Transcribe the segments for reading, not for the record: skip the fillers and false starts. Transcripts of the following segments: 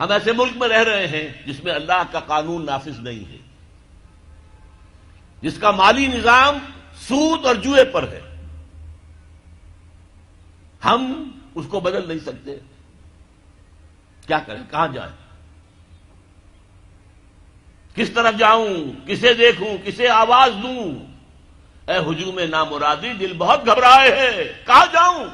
ہم ایسے ملک میں رہ رہے ہیں جس میں اللہ کا قانون نافذ نہیں ہے، جس کا مالی نظام سود اور جوئے پر ہے. ہم اس کو بدل نہیں سکتے. کیا کریں؟ کہاں جائیں؟ کس طرف جاؤں؟ کسے دیکھوں؟ کسے آواز دوں؟ اے ہجوم نامرادی، دل بہت گھبرائے ہے. کہاں جاؤں؟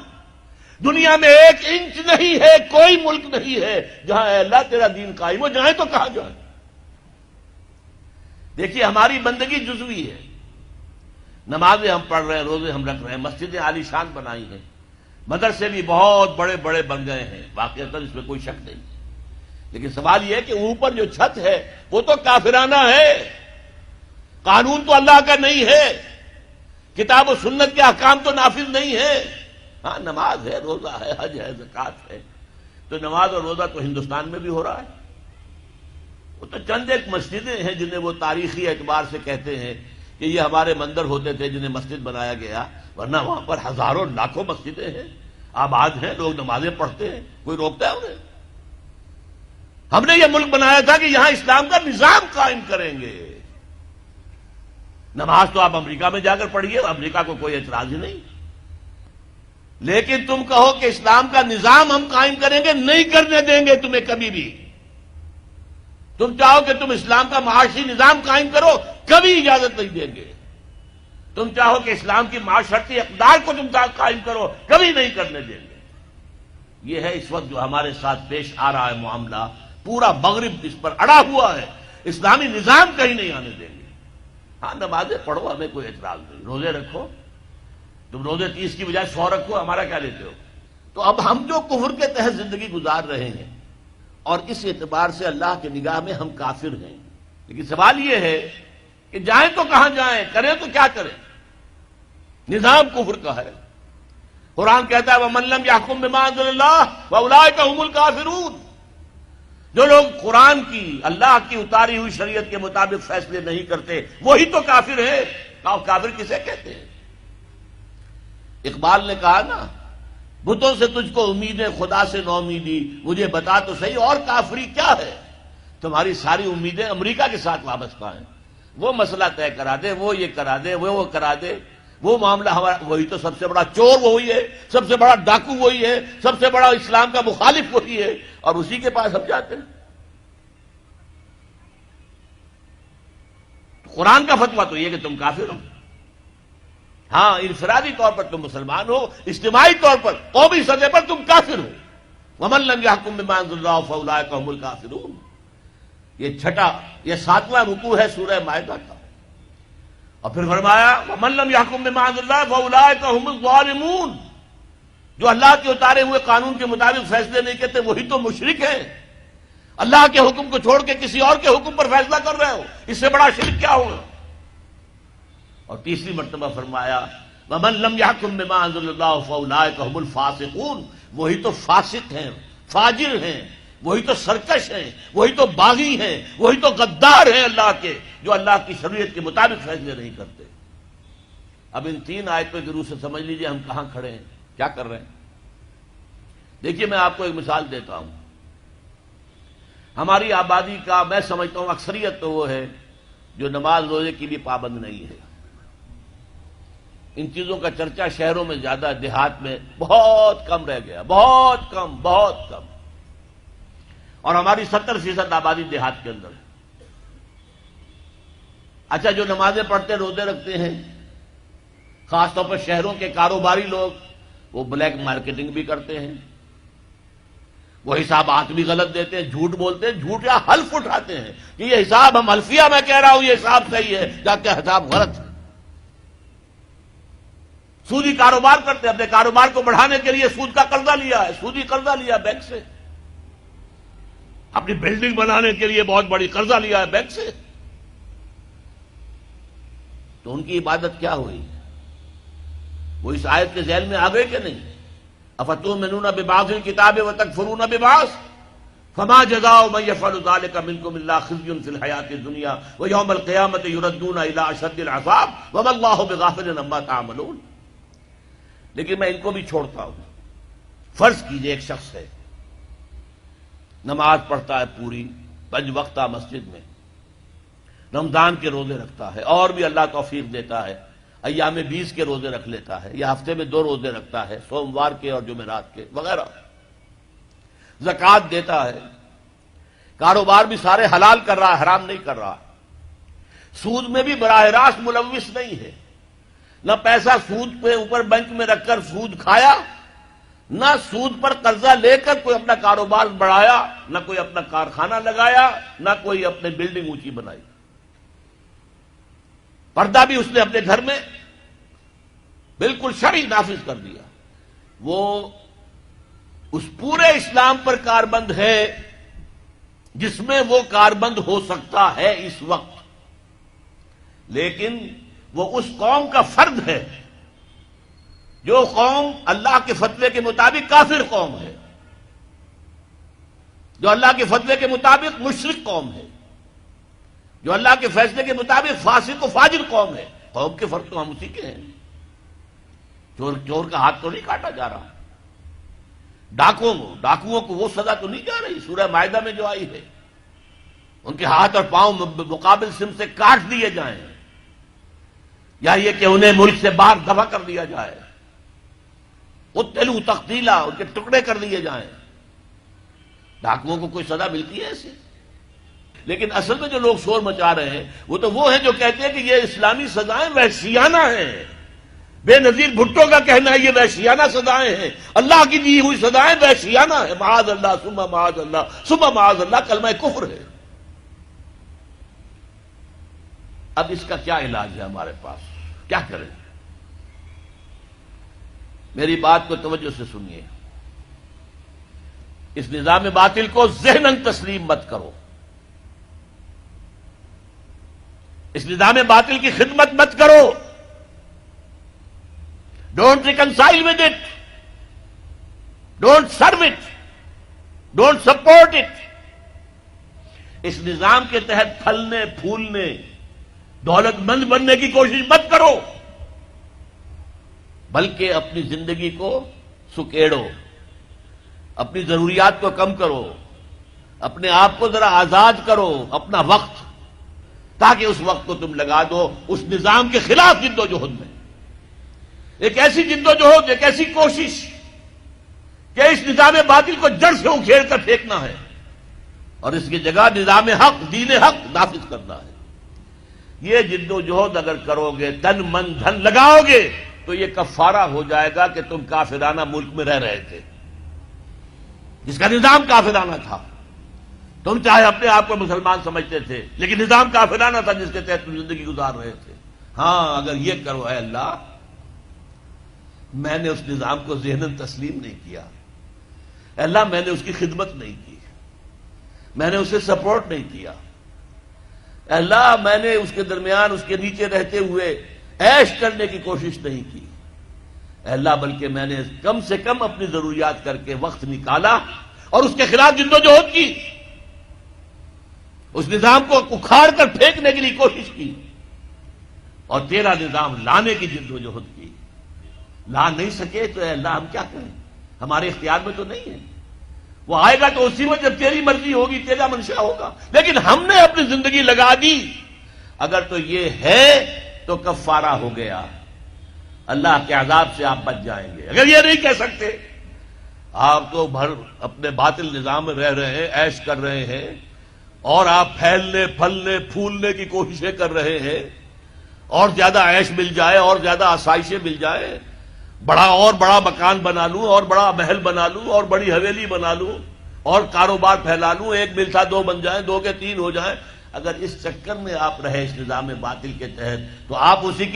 دنیا میں ایک انچ نہیں ہے، کوئی ملک نہیں ہے جہاں اے اللہ تیرا دین قائم ہو. جائیں تو کہاں جائیں؟ دیکھیے ہماری بندگی جزوی ہے. نمازیں ہم پڑھ رہے ہیں، روزے ہم رکھ رہے ہیں، مسجدیں عالی شان بنائی ہیں، مدرسے بھی بہت بڑے بڑے بن گئے ہیں، واقعتاً اس میں کوئی شک نہیں. لیکن سوال یہ ہے کہ اوپر جو چھت ہے وہ تو کافرانہ ہے. قانون تو اللہ کا نہیں ہے، کتاب و سنت کے احکام تو نافذ نہیں ہے. ہاں نماز ہے، روزہ ہے، حج ہے، زکوٰۃ ہے. تو نماز اور روزہ تو ہندوستان میں بھی ہو رہا ہے. وہ تو چند ایک مسجدیں ہیں جنہیں وہ تاریخی اعتبار سے کہتے ہیں کہ یہ ہمارے مندر ہوتے تھے جنہیں مسجد بنایا گیا، ورنہ وہاں پر ہزاروں لاکھوں مسجدیں ہیں، آباد ہیں، لوگ نمازیں پڑھتے ہیں. کوئی روکتا ہے انہیں؟ ہم نے یہ ملک بنایا تھا کہ یہاں اسلام کا نظام قائم کریں گے. نماز تو آپ امریکہ میں جا کر پڑھیے، امریکہ کو کوئی اعتراض ہی نہیں. لیکن تم کہو کہ اسلام کا نظام ہم قائم کریں گے، نہیں کرنے دیں گے تمہیں کبھی بھی. تم چاہو کہ تم اسلام کا معاشی نظام قائم کرو، کبھی اجازت نہیں دیں گے. تم چاہو کہ اسلام کی معاشرتی اقدار کو تم قائم کرو، کبھی نہیں کرنے دیں گے. یہ ہے اس وقت جو ہمارے ساتھ پیش آ رہا ہے معاملہ. پورا مغرب اس پر اڑا ہوا ہے. اسلامی نظام کہیں نہیں آنے دیں گے. ہاں نمازیں پڑھو، ہمیں کوئی اعتراض نہیں. روزے رکھو، تم روزے 30 کی بجائے 100 رکھو، ہمارا کیا لیتے ہو؟ تو اب ہم جو کفر کے تحت زندگی گزار رہے ہیں اور اس اعتبار سے اللہ کی نگاہ میں ہم کافر ہیں. لیکن سوال یہ ہے کہ جائیں تو کہاں جائیں، کریں تو کیا کریں؟ نظام کفر کا ہے. قرآن کہتا ہے وَمَن لَّمْ يَحْكُم بِمَا أَنزَلَ اللَّهُ فَأُولَٰئِكَ هُمُ الْكَافِرُونَ. جو لوگ قرآن کی، اللہ کی اتاری ہوئی شریعت کے مطابق فیصلے نہیں کرتے وہی تو کافر ہے. کافر کسے کہتے ہیں؟ اقبال نے کہا نا، بتوں سے تجھ کو امیدیں، خدا سے نو امیدی، مجھے بتا تو صحیح اور کافری کیا ہے؟ تمہاری ساری امیدیں امریکہ کے ساتھ وابستہ ہیں. وہ مسئلہ طے کرا دے، وہ یہ کرا دے، وہ کرا دے. وہ معاملہ ہمارا، وہی تو سب سے بڑا چور وہی ہے، سب سے بڑا ڈاکو وہی ہے، سب سے بڑا اسلام کا مخالف وہی ہے، اور اسی کے پاس ہم جاتے ہیں. قرآن کا فتویٰ تو یہ کہ تم کافر ہو. ہاں انفرادی طور پر تم مسلمان ہو، اجتماعی طور پر قومی سطح پر تم کافر ہو. وَمَن لَّمْ يَحْكُم بِمَا أَنزَلَ اللَّهُ فَأُولَٰئِكَ هُمُ الْكَافِرُونَ. یہ 7واں رکوع ہے سورہ مائدہ کا. اور پھر فرمایا وَمَن لَّمْ يَحْكُم بِمَا أَنزَلَ اللَّهُ فَأُولَٰئِكَ هُمُ الظَّالِمُونَ. جو اللہ کے اتارے ہوئے قانون کے مطابق فیصلے نہیں کرتے وہی تو مشرک ہیں. اللہ کے حکم کو چھوڑ کے کسی اور کے حکم پر فیصلہ کر رہے ہو، اس سے بڑا شرک کیا ہوگا؟ اور تیسری مرتبہ فرمایا وَمَن لَّمْ يَحْكُم بِمَا أَنزَلَ اللَّهُ فَأُولَٰئِكَ هُمُ الْفَاسِقُونَ. وہی تو فاسق ہیں، فاجر ہیں، وہی تو سرکش ہیں، وہی تو باغی ہیں، وہی تو غدار ہیں اللہ کے، جو اللہ کی شریعت کے مطابق فیصلے نہیں کرتے. اب ان 3 آیتوں کی روح سے سمجھ لیجئے ہم کہاں کھڑے ہیں، کیا کر رہے ہیں. دیکھیے میں آپ کو ایک مثال دیتا ہوں. ہماری آبادی کا میں سمجھتا ہوں اکثریت تو وہ ہے جو نماز روزے کی بھی پابند نہیں ہے. ان چیزوں کا چرچا شہروں میں زیادہ، دیہات میں بہت کم رہ گیا، بہت کم، بہت کم. اور ہماری 70% آبادی دیہات کے اندر ہے. اچھا جو نمازیں پڑھتے روزے رکھتے ہیں، خاص طور پر شہروں کے کاروباری لوگ، وہ بلیک مارکیٹنگ بھی کرتے ہیں، وہ حسابات بھی غلط دیتے ہیں، جھوٹ بولتے ہیں، جھوٹ یا حلف اٹھاتے ہیں کہ یہ حساب ہم حلفیہ میں کہہ رہا ہوں یہ حساب صحیح ہے، جبکہ حساب غلط ہے. سودی کاروبار کرتے ہیں، اپنے کاروبار کو بڑھانے کے لیے سود کا قرضہ لیا ہے، سودی قرضہ لیا بینک سے. اپنی بلڈنگ بنانے کے لیے بہت بڑی قرضہ لیا ہے بینک سے. تو ان کی عبادت کیا ہوئی؟ وہ اس آیت کے ذیل میں آ گئے کہ نہیں؟ افتؤمنون ببعض الکتاب وتکفرون ببعض فما جزاء من يفعل ذلك منكم الا خزي في الحياة الدنيا ويوم القيامة يردون الى اشد العذاب وما الله بغافل عما تعملون. لیکن میں ان کو بھی چھوڑتا ہوں. فرض کیجئے ایک شخص ہے، نماز پڑھتا ہے پوری 5 وقتہ مسجد میں، رمضان کے روزے رکھتا ہے، اور بھی اللہ توفیق دیتا ہے، ایام 20 کے روزے رکھ لیتا ہے، یا ہفتے میں 2 روزے رکھتا ہے، سوموار کے اور جمعرات کے وغیرہ، زکوٰۃ دیتا ہے، کاروبار بھی سارے حلال کر رہا ہے، حرام نہیں کر رہا، سود میں بھی براہ راست ملوث نہیں ہے، نہ پیسہ سود پہ اوپر بینک میں رکھ کر سود کھایا، نہ سود پر قرضہ لے کر کوئی اپنا کاروبار بڑھایا، نہ کوئی اپنا کارخانہ لگایا، نہ کوئی اپنے بلڈنگ اونچی بنائی۔ پردہ بھی اس نے اپنے گھر میں بالکل شرعی نافذ کر دیا۔ وہ اس پورے اسلام پر کاربند ہے جس میں وہ کاربند ہو سکتا ہے اس وقت، لیکن وہ اس قوم کا فرد ہے جو قوم اللہ کے فتوے کے مطابق کافر قوم ہے، جو اللہ کے فتوے کے مطابق مشرک قوم ہے، جو اللہ کے فیصلے کے مطابق فاسق و فاجر قوم ہے۔ قوم کے فرد تو ہم اسی کے ہیں۔ چور کا ہاتھ تو نہیں کاٹا جا رہا، ڈاکوؤں کو وہ سزا تو نہیں جا رہی سورہ مائدہ میں جو آئی ہے، ان کے ہاتھ اور پاؤں مقابل سم سے کاٹ دیے جائیں، یا یہ کہ انہیں ملک سے باہر دفع کر دیا جائے، قتلوا تقتیلا، ان کے ٹکڑے کر دیے جائیں۔ ڈاکوؤں کو کوئی سزا ملتی ہے ایسی؟ لیکن اصل میں جو لوگ شور مچا رہے ہیں وہ ہیں جو کہتے ہیں کہ یہ اسلامی سزائیں وحشیانہ ہیں۔ بے نظیر بھٹو کا کہنا ہے یہ وحشیانہ سزائیں ہیں، اللہ کی دی ہوئی سزائیں وحشیانہ ہیں، معاذ اللہ ثم معاذ اللہ ثم معاذ اللہ، کلمہ کفر ہے۔ اب اس کا کیا علاج ہے ہمارے پاس؟ کیا کریں؟ میری بات کو توجہ سے سنیے، اس نظام باطل کو ذہناً تسلیم مت کرو، اس نظام باطل کی خدمت مت کرو، don't reconcile with it, don't serve it, don't support it. اس نظام کے تحت پھلنے پھولنے دولت مند بننے کی کوشش مت کرو، بلکہ اپنی زندگی کو سکیڑو، اپنی ضروریات کو کم کرو، اپنے آپ کو ذرا آزاد کرو، اپنا وقت، تاکہ اس وقت کو تم لگا دو اس نظام کے خلاف جد و جہد میں، ایک ایسی جد و جہد، ایک ایسی کوشش کہ اس نظام باطل کو جڑ سے اکھیڑ کر پھینکنا ہے اور اس کی جگہ نظام حق، دین حق نافذ کرنا ہے۔ یہ جد و جہد اگر کرو گے، تن من دھن لگاؤ گے، تو یہ کفارہ ہو جائے گا کہ تم کافرانہ ملک میں رہ رہے تھے، جس کا نظام کافرانہ تھا۔ تم چاہے اپنے آپ کو مسلمان سمجھتے تھے، لیکن نظام کافرانہ تھا جس کے تحت تم زندگی گزار رہے تھے۔ ہاں، اگر یہ کرو، اے اللہ میں نے اس نظام کو ذہناً تسلیم نہیں کیا، اے اللہ میں نے اس کی خدمت نہیں کی، میں نے اسے سپورٹ نہیں کیا، اے اللہ میں نے اس کے درمیان اس کے نیچے رہتے ہوئے عیش کرنے کی کوشش نہیں کی، اے اللہ بلکہ میں نے کم سے کم اپنی ضروریات کر کے وقت نکالا اور اس کے خلاف جد و جہد کی، اس نظام کو اکھاڑ کر پھینکنے کے لیے کوشش کی، اور تیرا نظام لانے کی جد و جہد کی۔ لا نہیں سکے تو اے اللہ ہم کیا کریں؟ ہمارے اختیار میں تو نہیں ہے، وہ آئے گا تو اسی وقت جب تیری مرضی ہوگی، تیرا منشا ہوگا، لیکن ہم نے اپنی زندگی لگا دی۔ اگر تو یہ ہے تو کفارہ ہو گیا، اللہ کے عذاب سے آپ بچ جائیں گے۔ اگر یہ نہیں کہہ سکتے، آپ تو بھر اپنے باطل نظام میں رہ رہے ہیں، عیش کر رہے ہیں، اور آپ پھیلنے پھلنے پھولنے کی کوششیں کر رہے ہیں، اور زیادہ عیش مل جائے، اور زیادہ آسائشیں مل جائے، اور بڑا مکان بنا لوں، اور بڑا محل بنا لوں، اور بڑی حویلی بنا لوں، اور کاروبار پھیلا لوں، 1 مل تھا 2 بن جائیں، 2 کے 3 ہو جائیں۔ اگر اس چکر میں آپ رہے اس نظام باطل کے تحت، تو آپ اسی کی